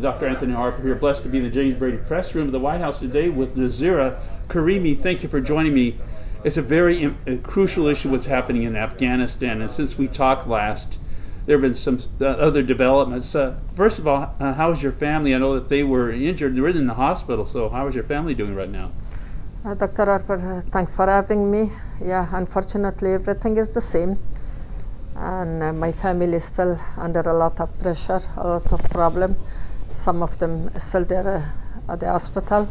Dr. Anthony Harper here, blessed to be in the James Brady Press Room of the White House today with Nazira Karimi. Thank you for joining me. It's a very crucial issue what's happening in Afghanistan, and since we talked last, there have been some other developments. First of all, how is your family? I know that they were injured, they were in the hospital, so how is your family doing right now? Dr. Harper, thanks for having me. Yeah, unfortunately everything is the same, and my family is still under a lot of pressure, a lot of problem. Some of them still there at the hospital,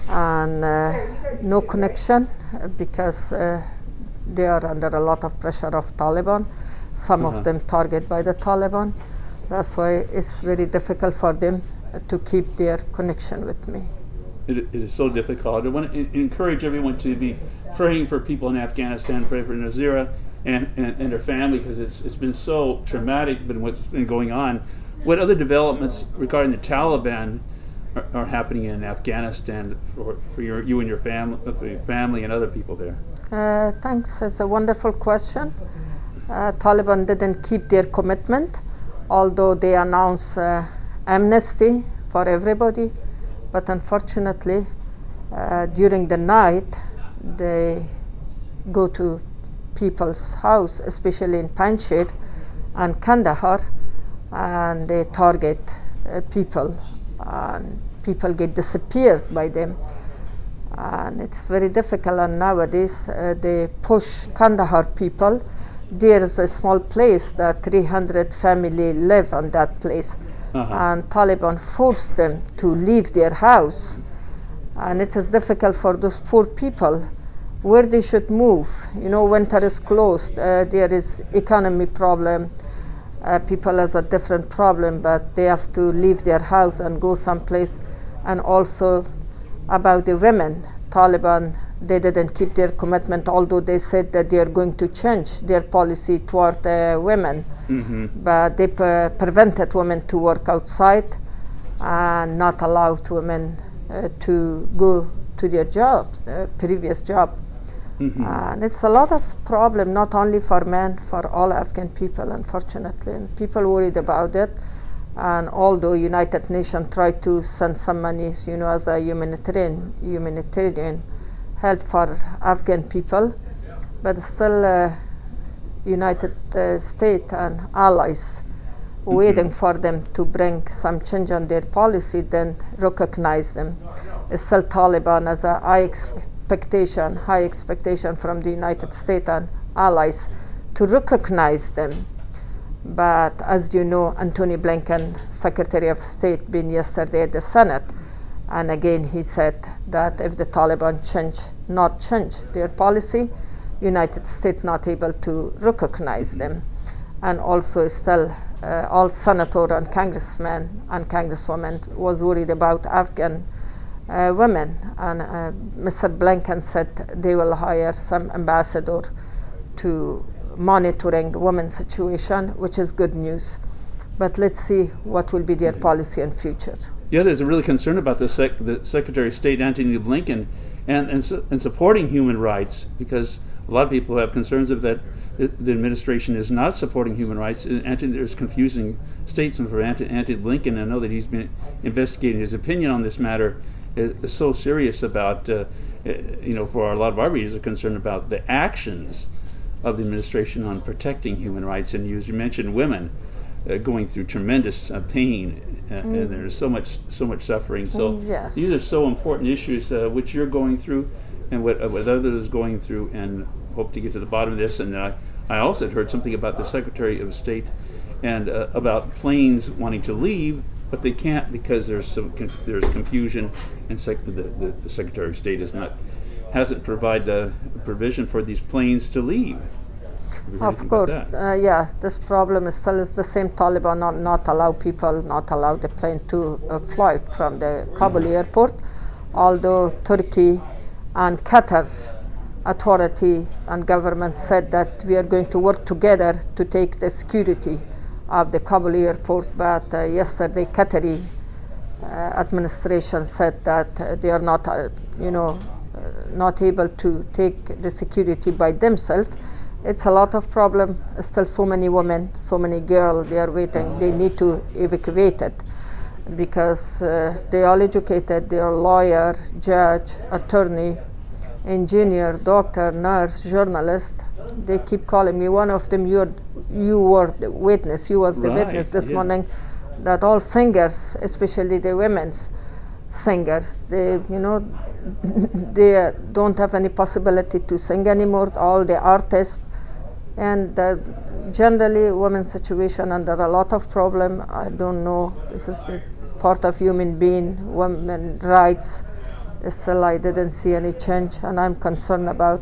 and no connection because they are under a lot of pressure of Taliban. Some of them targeted by the Taliban. That's why it's very difficult for them to keep their connection with me. It is so difficult. I want to encourage everyone to be praying for people in Afghanistan, pray for Nazira and her family, because it's been so traumatic, but what's been going on. What other developments regarding the Taliban are happening in Afghanistan for you and your family and other people there? Thanks. It's a wonderful question. Taliban didn't keep their commitment, although they announced amnesty for everybody. But unfortunately, during the night, they go to people's house, especially in Panjshir and Kandahar, and they target people, and people get disappeared by them, and it's very difficult. And nowadays they push Kandahar people. There is a small place that 300 family live on that place, and Taliban forced them to leave their house, and it is difficult for those poor people where they should move. You know, winter is closed, there is economy problem. People has a different problem, but they have to leave their house and go someplace. And also about the women, Taliban, they didn't keep their commitment, although they said that they are going to change their policy toward women. But they prevented women to work outside and not allowed women to go to their job, previous job. And it's a lot of problem, not only for men, for all Afghan people, unfortunately. And people worried about it. And although United Nations tried to send some money, you know, as a humanitarian help for Afghan people, but still United States and allies waiting for them to bring some change on their policy, then recognize them. It's still Taliban as a high expectation from the United States and allies to recognize them. But as you know, Antony Blinken, Secretary of State, been yesterday at the Senate, and again he said that if the Taliban not change their policy, United States not able to recognize them. And also still all senator and congressmen and congresswomen was worried about Afghan women, and Mr. Blinken said they will hire some ambassador to monitoring women's situation, which is good news. But let's see what will be their policy in future. Yeah, there's a really concern about the Secretary of State, Antony Blinken, and supporting human rights, because a lot of people have concerns of that the administration is not supporting human rights. There's confusing statements for Antony Blinken. I know that he's been investigating. His opinion on this matter is so serious about, for a lot of our readers are concerned about the actions of the administration on protecting human rights. And as you mentioned, women going through tremendous pain, and there's so much suffering. So yes, these are so important issues which you're going through, and what others are going through, and hope to get to the bottom of this. And I also had heard something about the Secretary of State and about planes wanting to leave, but they can't because there's confusion, and the Secretary of State hasn't provided the provision for these planes to leave. Of course, this problem is still the same. Taliban not allow the plane to fly from the Kabul airport, although Turkey and Qatar authority and government said that we are going to work together to take the security of the Kabul airport. But yesterday Qatari administration said that they are not able to take the security by themselves. It's a lot of problem. Still so many women, so many girls, they are waiting. They need to evacuate it. because they all educated, they are lawyer, judge, attorney, engineer, doctor, nurse, journalist. They keep calling me. One of them, you were the witness, you was the witness this morning, that all singers, especially the women's singers, they, they don't have any possibility to sing anymore, all the artists. And generally, women's situation under a lot of problem. I don't know, this is the part of human being, women rights. Still, I didn't see any change, and I'm concerned about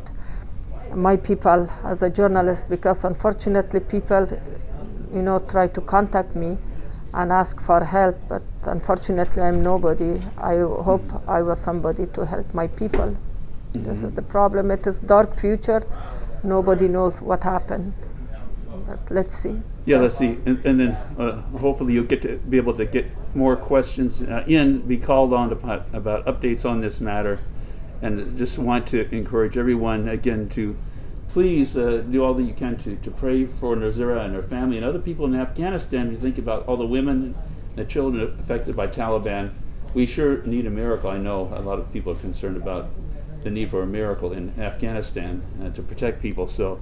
my people as a journalist, because unfortunately people, try to contact me and ask for help, but unfortunately I'm nobody. I hope I was somebody to help my people. This is the problem. It is dark future. Nobody knows what happened. But let's see. Yeah, let's see. And then hopefully you'll get to be able to get more questions be called on about updates on this matter. And just want to encourage everyone, again, to please do all that you can to pray for Nazira and her family and other people in Afghanistan. You think about all the women and the children affected by Taliban. We sure need a miracle. I know a lot of people are concerned about the need for a miracle in Afghanistan to protect people. So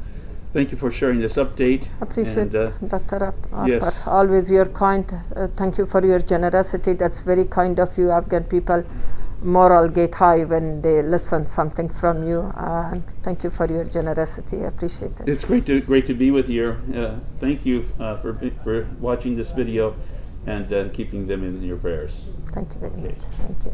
thank you for sharing this update. Appreciate Dr. Harper. Yes. Always you're kind. Thank you for your generosity. That's very kind of you. Afghan people moral get high when they listen something from you. Thank you for your generosity. I appreciate it. It's great to be with you. Thank you for watching this video and keeping them in your prayers. Thank you very much. Thank you.